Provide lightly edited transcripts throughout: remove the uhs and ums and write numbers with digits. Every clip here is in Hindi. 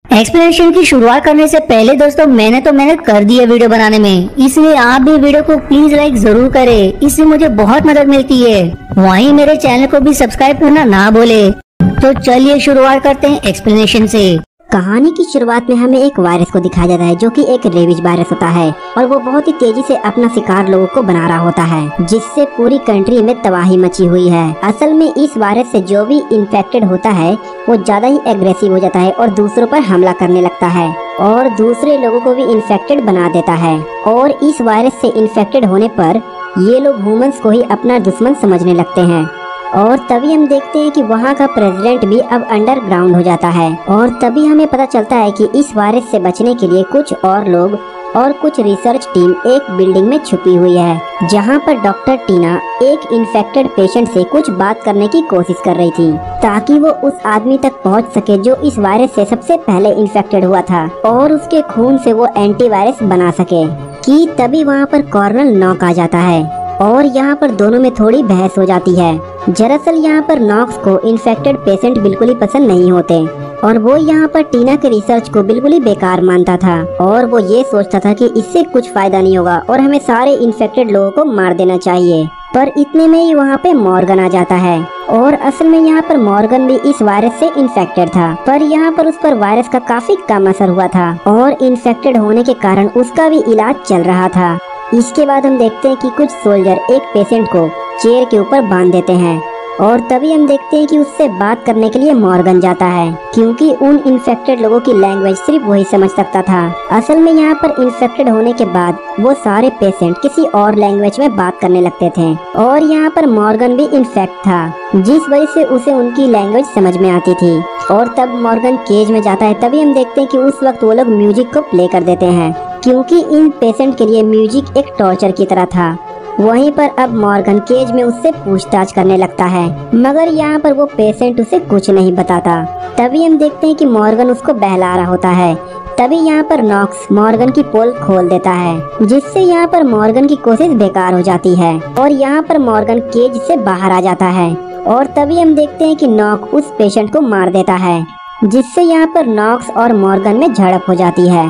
एक्सप्लेनेशन की शुरुआत करने से पहले दोस्तों मैंने तो मेहनत कर दी है वीडियो बनाने में, इसलिए आप भी वीडियो को प्लीज लाइक जरूर करें, इससे मुझे बहुत मदद मिलती है। वहीं मेरे चैनल को भी सब्सक्राइब करना ना भूले। तो चलिए शुरुआत करते हैं एक्सप्लेनेशन से। कहानी की शुरुआत में हमें एक वायरस को दिखाया जाता है जो कि एक रेबीज वायरस होता है और वो बहुत ही तेजी से अपना शिकार लोगों को बना रहा होता है, जिससे पूरी कंट्री में तबाही मची हुई है। असल में इस वायरस से जो भी इन्फेक्टेड होता है वो ज्यादा ही एग्रेसिव हो जाता है और दूसरों पर हमला करने लगता है और दूसरे लोगों को भी इन्फेक्टेड बना देता है। और इस वायरस से इन्फेक्टेड होने पर ये लोग ह्यूमंस को ही अपना दुश्मन समझने लगते हैं और तभी हम देखते हैं कि वहाँ का प्रेसिडेंट भी अब अंडरग्राउंड हो जाता है। और तभी हमें पता चलता है कि इस वायरस से बचने के लिए कुछ और लोग और कुछ रिसर्च टीम एक बिल्डिंग में छुपी हुई है, जहाँ पर डॉक्टर टीना एक इन्फेक्टेड पेशेंट से कुछ बात करने की कोशिश कर रही थी ताकि वो उस आदमी तक पहुँच सके जो इस वायरस से सबसे पहले इन्फेक्टेड हुआ था और उसके खून से वो एंटीवायरस बना सके। कि तभी वहाँ पर कर्नल नॉक आ जाता है और यहाँ पर दोनों में थोड़ी बहस हो जाती है। दरअसल यहाँ पर नॉक्स को इन्फेक्टेड पेशेंट बिल्कुल ही पसंद नहीं होते और वो यहाँ पर टीना के रिसर्च को बिल्कुल ही बेकार मानता था और वो ये सोचता था कि इससे कुछ फायदा नहीं होगा और हमें सारे इन्फेक्टेड लोगों को मार देना चाहिए। पर इतने में ही वहाँ पे मॉर्गन आ जाता है और असल में यहाँ पर मॉर्गन भी इस वायरस से इन्फेक्टेड था, पर यहाँ पर उस पर वायरस का काफी कम असर हुआ था और इन्फेक्टेड होने के कारण उसका भी इलाज चल रहा था। इसके बाद हम देखते हैं कि कुछ सोल्जर एक पेशेंट को चेयर के ऊपर बांध देते हैं और तभी हम देखते हैं कि उससे बात करने के लिए मॉर्गन जाता है, क्योंकि उन इन्फेक्टेड लोगों की लैंग्वेज सिर्फ वही समझ सकता था। असल में यहाँ पर इन्फेक्टेड होने के बाद वो सारे पेशेंट किसी और लैंग्वेज में बात करने लगते थे और यहाँ पर मॉर्गन भी इन्फेक्ट था, जिस वजह से उसे उनकी लैंग्वेज समझ में आती थी। और तब मॉर्गन केज में जाता है। तभी हम देखते हैं कि उस वक्त वो लोग म्यूजिक को प्ले कर देते हैं, क्योंकि इन पेशेंट के लिए म्यूजिक एक टॉर्चर की तरह था। वहीं पर अब मॉर्गन केज में उससे पूछताछ करने लगता है, मगर यहाँ पर वो पेशेंट उसे कुछ नहीं बताता। तभी हम देखते हैं कि मॉर्गन उसको बहला रहा होता है। तभी यहाँ पर नॉक्स मॉर्गन की पोल खोल देता है, जिससे यहाँ पर मॉर्गन की कोशिश बेकार हो जाती है और यहाँ पर मॉर्गन केज से बाहर आ जाता है। और तभी हम देखते हैं कि नॉक उस पेशेंट को मार देता है, जिससे यहाँ पर नॉक्स और मॉर्गन में झड़प हो जाती है।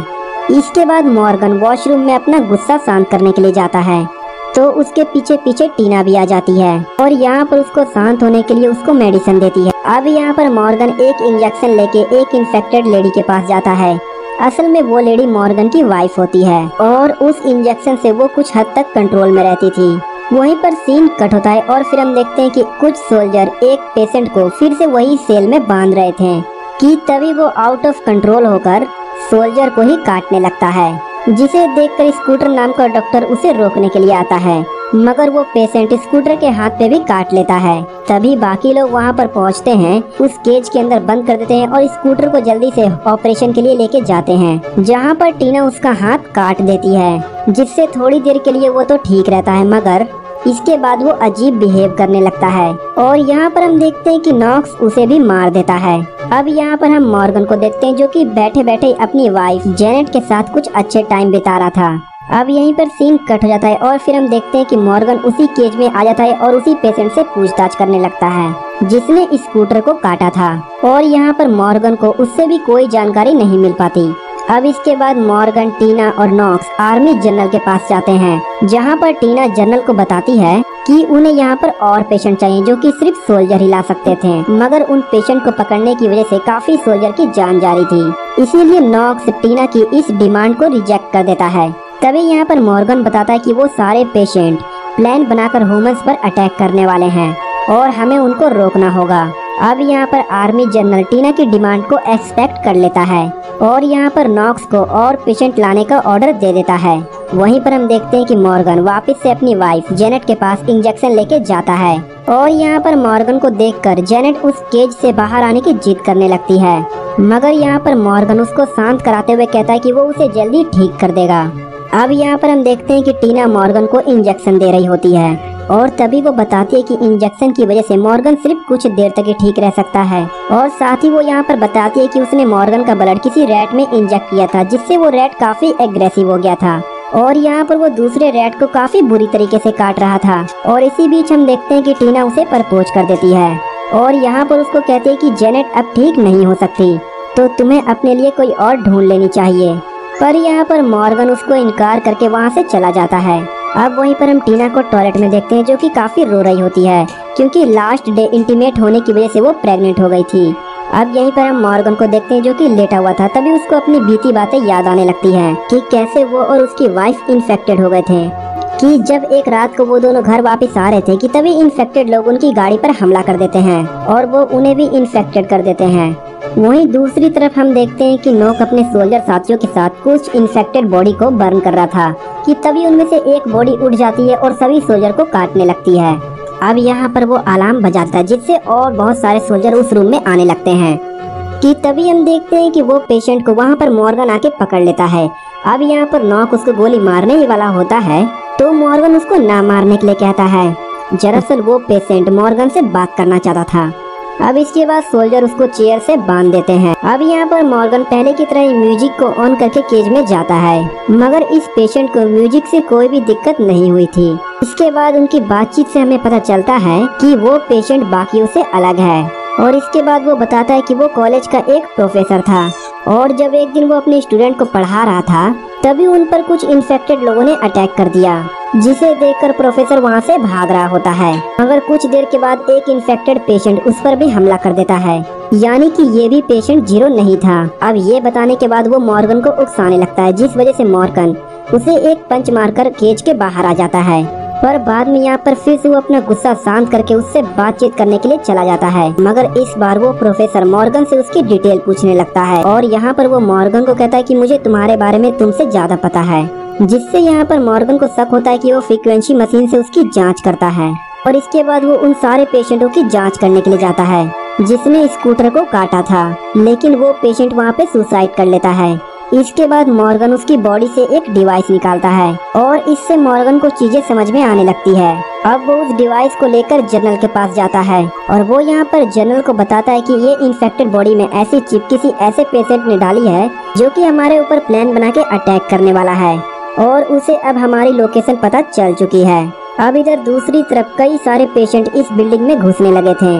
इसके बाद मॉर्गन वॉशरूम में अपना गुस्सा शांत करने के लिए जाता है, तो उसके पीछे पीछे टीना भी आ जाती है और यहाँ पर उसको शांत होने के लिए उसको मेडिसिन देती है। अब यहाँ पर मॉर्गन एक इंजेक्शन लेके एक इन्फेक्टेड लेडी के पास जाता है। असल में वो लेडी मॉर्गन की वाइफ होती है और उस इंजेक्शन से वो कुछ हद तक कंट्रोल में रहती थी। वहीं पर सीन कट होता है और फिर हम देखते हैं कि कुछ सोल्जर एक पेशेंट को फिर से वही सेल में बांध रहे थे कि तभी वो आउट ऑफ कंट्रोल होकर सोल्जर को ही काटने लगता है, जिसे देखकर स्कूटर नाम का डॉक्टर उसे रोकने के लिए आता है, मगर वो पेशेंट स्कूटर के हाथ पे भी काट लेता है। तभी बाकी लोग वहाँ पर पहुँचते हैं, उस केज के अंदर बंद कर देते हैं और स्कूटर को जल्दी से ऑपरेशन के लिए लेके जाते हैं, जहाँ पर टीना उसका हाथ काट देती है, जिससे थोड़ी देर के लिए वो तो ठीक रहता है, मगर इसके बाद वो अजीब बिहेव करने लगता है और यहाँ पर हम देखते हैं कि नॉक्स उसे भी मार देता है। अब यहाँ पर हम मॉर्गन को देखते हैं, जो कि बैठे बैठे अपनी वाइफ जेनेट के साथ कुछ अच्छे टाइम बिता रहा था। अब यहीं पर सीन कट हो जाता है और फिर हम देखते हैं कि मॉर्गन उसी केज में आ जाता है और उसी पेशेंट से पूछताछ करने लगता है जिसने स्कूटर को काटा था और यहाँ पर मॉर्गन को उससे भी कोई जानकारी नहीं मिल पाती। अब इसके बाद मॉर्गन, टीना और नॉक्स आर्मी जनरल के पास जाते हैं, जहाँ पर टीना जनरल को बताती है कि उन्हें यहाँ पर और पेशेंट चाहिए जो कि सिर्फ सोल्जर ही ला सकते थे, मगर उन पेशेंट को पकड़ने की वजह से काफी सोल्जर की जान जा रही थी। इसीलिए नॉक्स टीना की इस डिमांड को रिजेक्ट कर देता है। तभी यहाँ पर मॉर्गन बताता है कि वो सारे पेशेंट प्लान बनाकर ह्यूमंस पर अटैक करने वाले हैं और हमें उनको रोकना होगा। अब यहाँ पर आर्मी जनरल टीना की डिमांड को एक्सपेक्ट कर लेता है और यहाँ पर नॉक्स को और पेशेंट लाने का ऑर्डर दे देता है। वहीं पर हम देखते हैं कि मॉर्गन वापस से अपनी वाइफ जेनेट के पास इंजेक्शन लेके जाता है और यहाँ पर मॉर्गन को देखकर जेनेट उस केज से बाहर आने की जिद करने लगती है, मगर यहाँ पर मॉर्गन उसको शांत कराते हुए कहता है कि वो उसे जल्दी ठीक कर देगा। अब यहाँ पर हम देखते हैं कि टीना मॉर्गन को इंजेक्शन दे रही होती है और तभी वो बताती है कि इंजेक्शन की वजह से मॉर्गन सिर्फ कुछ देर तक ही ठीक रह सकता है और साथ ही वो यहाँ पर बताती है कि उसने मॉर्गन का ब्लड किसी रैट में इंजेक्ट किया था, जिससे वो रैट काफी एग्रेसिव हो गया था और यहाँ पर वो दूसरे रैट को काफी बुरी तरीके से काट रहा था। और इसी बीच हम देखते हैं कि टीना उसे प्रपोज कर देती है और यहाँ पर उसको कहते हैं कि जेनेट अब ठीक नहीं हो सकती, तो तुम्हें अपने लिए कोई और ढूंढ लेनी चाहिए। पर यहाँ पर मॉर्गन उसको इनकार करके वहाँ से चला जाता है। अब वहीं पर हम टीना को टॉयलेट में देखते हैं, जो कि काफी रो रही होती है क्योंकि लास्ट डे इंटीमेट होने की वजह से वो प्रेग्नेंट हो गई थी। अब यहीं पर हम मॉर्गन को देखते हैं, जो कि लेटा हुआ था। तभी उसको अपनी बीती बातें याद आने लगती हैं कि कैसे वो और उसकी वाइफ इन्फेक्टेड हो गए थे, कि जब एक रात को वो दोनों घर वापस आ रहे थे कि तभी इन्फेक्टेड लोग उनकी गाड़ी पर हमला कर देते हैं और वो उन्हें भी इन्फेक्टेड कर देते हैं। वहीं दूसरी तरफ हम देखते हैं कि नोक अपने सोल्जर साथियों के साथ कुछ इन्फेक्टेड बॉडी को बर्न कर रहा था कि तभी उनमें से एक बॉडी उठ जाती है और सभी सोल्जर को काटने लगती है। अब यहाँ पर वो अलार्म बजाता है, जिससे और बहुत सारे सोल्जर उस रूम में आने लगते हैं कि तभी हम देखते हैं कि वो पेशेंट को वहाँ पर मॉर्गन आके पकड़ लेता है। अब यहाँ पर नॉक उसको गोली मारने ही वाला होता है तो मॉर्गन उसको ना मारने के लिए कहता है। दरअसल वो पेशेंट मॉर्गन से बात करना चाहता था। अब इसके बाद सोल्जर उसको चेयर से बांध देते हैं। अब यहाँ पर मॉर्गन पहले की तरह म्यूजिक को ऑन करके केज में जाता है, मगर इस पेशेंट को म्यूजिक से कोई भी दिक्कत नहीं हुई थी। इसके बाद उनकी बातचीत से हमें पता चलता है कि वो पेशेंट बाकियों से अलग है और इसके बाद वो बताता है कि वो कॉलेज का एक प्रोफेसर था और जब एक दिन वो अपने स्टूडेंट को पढ़ा रहा था तभी उन पर कुछ इन्फेक्टेड लोगों ने अटैक कर दिया, जिसे देखकर प्रोफेसर वहाँ से भाग रहा होता है। मगर कुछ देर के बाद एक इन्फेक्टेड पेशेंट उस पर भी हमला कर देता है, यानी कि ये भी पेशेंट जीरो नहीं था। अब ये बताने के बाद वो मॉर्गन को उकसाने लगता है, जिस वजह से मॉर्गन उसे एक पंच मारकर केज के बाहर आ जाता है। पर बाद में यहाँ पर फिर से वो अपना गुस्सा शांत करके उससे बातचीत करने के लिए चला जाता है, मगर इस बार वो प्रोफेसर मॉर्गन से उसकी डिटेल पूछने लगता है और यहाँ पर वो मॉर्गन को कहता है कि मुझे तुम्हारे बारे में तुमसे ज्यादा पता है, जिससे यहाँ पर मॉर्गन को शक होता है कि वो फ्रीक्वेंसी मशीन से उसकी जाँच करता है। और इसके बाद वो उन सारे पेशेंटों की जाँच करने के लिए जाता है जिसने स्कूटर को काटा था, लेकिन वो पेशेंट वहाँ पे सुसाइड कर लेता है। इसके बाद मॉर्गन उसकी बॉडी से एक डिवाइस निकालता है और इससे मॉर्गन को चीजें समझ में आने लगती है। अब वो उस डिवाइस को लेकर जनरल के पास जाता है और वो यहाँ पर जनरल को बताता है कि ये इन्फेक्टेड बॉडी में ऐसी चिप किसी ऐसे पेशेंट ने डाली है जो कि हमारे ऊपर प्लान बना के अटैक करने वाला है और उसे अब हमारी लोकेशन पता चल चुकी है। अब इधर दूसरी तरफ कई सारे पेशेंट इस बिल्डिंग में घुसने लगे थे।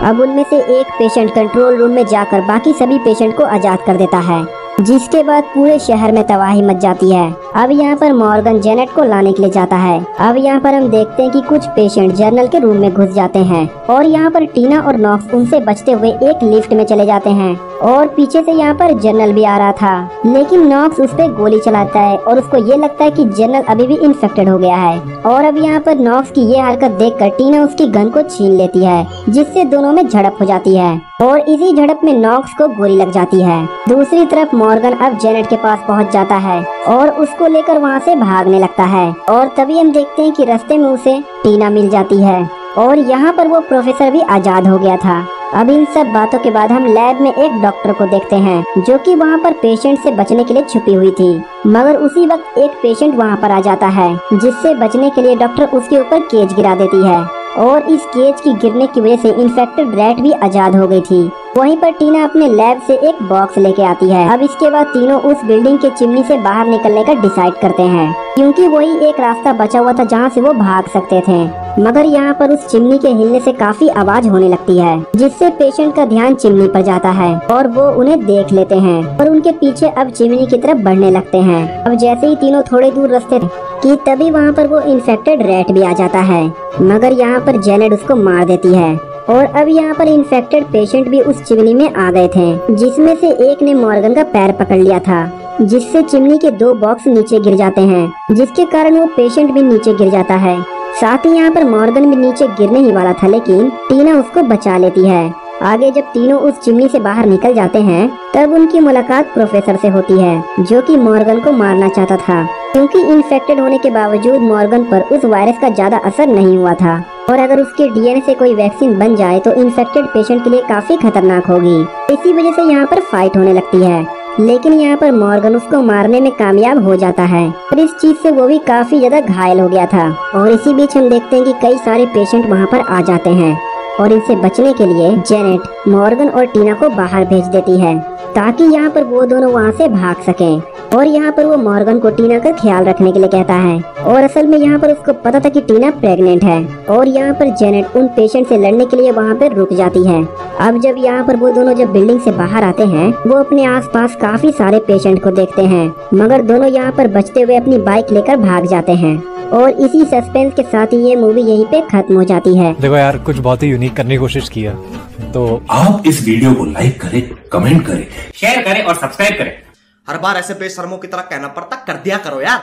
अब उनमें से एक पेशेंट कंट्रोल रूम में जाकर बाकी सभी पेशेंट को आजाद कर देता है, जिसके बाद पूरे शहर में तबाही मच जाती है। अब यहाँ पर मॉर्गन जेनेट को लाने के लिए जाता है। अब यहाँ पर हम देखते हैं कि कुछ पेशेंट जर्नल के रूम में घुस जाते हैं और यहाँ पर टीना और नॉक्स उनसे बचते हुए एक लिफ्ट में चले जाते हैं और पीछे से यहाँ पर जनरल भी आ रहा था, लेकिन नॉक्स उस पर गोली चलाता है और उसको ये लगता है कि जनरल अभी भी इन्फेक्टेड हो गया है। और अब यहाँ पर नॉक्स की ये हरकत देखकर टीना उसकी गन को छीन लेती है, जिससे दोनों में झड़प हो जाती है और इसी झड़प में नॉक्स को गोली लग जाती है। दूसरी तरफ मॉर्गन अब जेनेट के पास पहुंच जाता है और उसको लेकर वहां से भागने लगता है और तभी हम देखते हैं कि रास्ते में उसे टीना मिल जाती है और यहाँ पर वो प्रोफेसर भी आजाद हो गया था। अब इन सब बातों के बाद हम लैब में एक डॉक्टर को देखते हैं जो कि वहाँ पर पेशेंट से बचने के लिए छुपी हुई थी, मगर उसी वक्त एक पेशेंट वहाँ पर आ जाता है, जिससे बचने के लिए डॉक्टर उसके ऊपर केज गिरा देती है और इस केज की गिरने की वजह से इन्फेक्टेड रैट भी आजाद हो गई थी। वहीं पर टीना अपने लैब से एक बॉक्स लेके आती है। अब इसके बाद तीनों उस बिल्डिंग के चिमनी से बाहर निकलने का डिसाइड करते हैं, क्योंकि वही एक रास्ता बचा हुआ था जहां से वो भाग सकते थे। मगर यहाँ पर उस चिमनी के हिलने से काफी आवाज होने लगती है, जिससे पेशेंट का ध्यान चिमनी पर जाता है और वो उन्हें देख लेते हैं और उनके पीछे अब चिमनी की तरफ बढ़ने लगते हैं। अब जैसे ही तीनों थोड़े दूर रास्ते कि तभी वहाँ पर वो इन्फेक्टेड रैट भी आ जाता है, मगर यहाँ पर जेनेट उसको मार देती है और अब यहाँ पर इन्फेक्टेड पेशेंट भी उस चिमनी में आ गए थे, जिसमें से एक ने मॉर्गन का पैर पकड़ लिया था, जिससे चिमनी के 2 बॉक्स नीचे गिर जाते हैं, जिसके कारण वो पेशेंट भी नीचे गिर जाता है। साथ ही यहाँ पर मॉर्गन भी नीचे गिरने ही वाला था, लेकिन टीना उसको बचा लेती है। आगे जब तीनों उस चिमनी से बाहर निकल जाते हैं तब उनकी मुलाकात प्रोफेसर से होती है, जो कि मॉर्गन को मारना चाहता था, क्योंकि इन्फेक्टेड होने के बावजूद मॉर्गन पर उस वायरस का ज्यादा असर नहीं हुआ था और अगर उसके डीएनए से कोई वैक्सीन बन जाए तो इन्फेक्टेड पेशेंट के लिए काफी खतरनाक होगी। इसी वजह से यहाँ पर फाइट होने लगती है, लेकिन यहाँ पर मॉर्गन उसको मारने में कामयाब हो जाता है और इस चीज से वो भी काफी ज्यादा घायल हो गया था। और इसी बीच हम देखते हैं कि कई सारे पेशेंट वहाँ पर आ जाते हैं और इनसे बचने के लिए जेनेट मॉर्गन और टीना को बाहर भेज देती है, ताकि यहाँ पर वो दोनों वहाँ से भाग सकें। और यहाँ पर वो मॉर्गन को टीना का ख्याल रखने के लिए कहता है। और असल में यहाँ पर उसको पता था कि टीना प्रेग्नेंट है। और यहाँ पर जेनेट उन पेशेंट से लड़ने के लिए वहाँ पर रुक जाती है। अब जब यहाँ पर वो दोनों जब बिल्डिंग से बाहर आते हैं, वो अपने आसपास काफी सारे पेशेंट को देखते हैं, मगर दोनों यहाँ पर बचते हुए अपनी बाइक लेकर भाग जाते हैं। और इसी सस्पेंस के साथ ही ये मूवी यहीं पे खत्म हो जाती है। देखो यार, कुछ बहुत ही यूनिक करने की कोशिश किया, तो आप इस वीडियो को लाइक करें, कमेंट करें, शेयर करें और सब्सक्राइब करें। हर बार ऐसे बेशर्मों की तरह कहना पड़ता, कर दिया करो यार।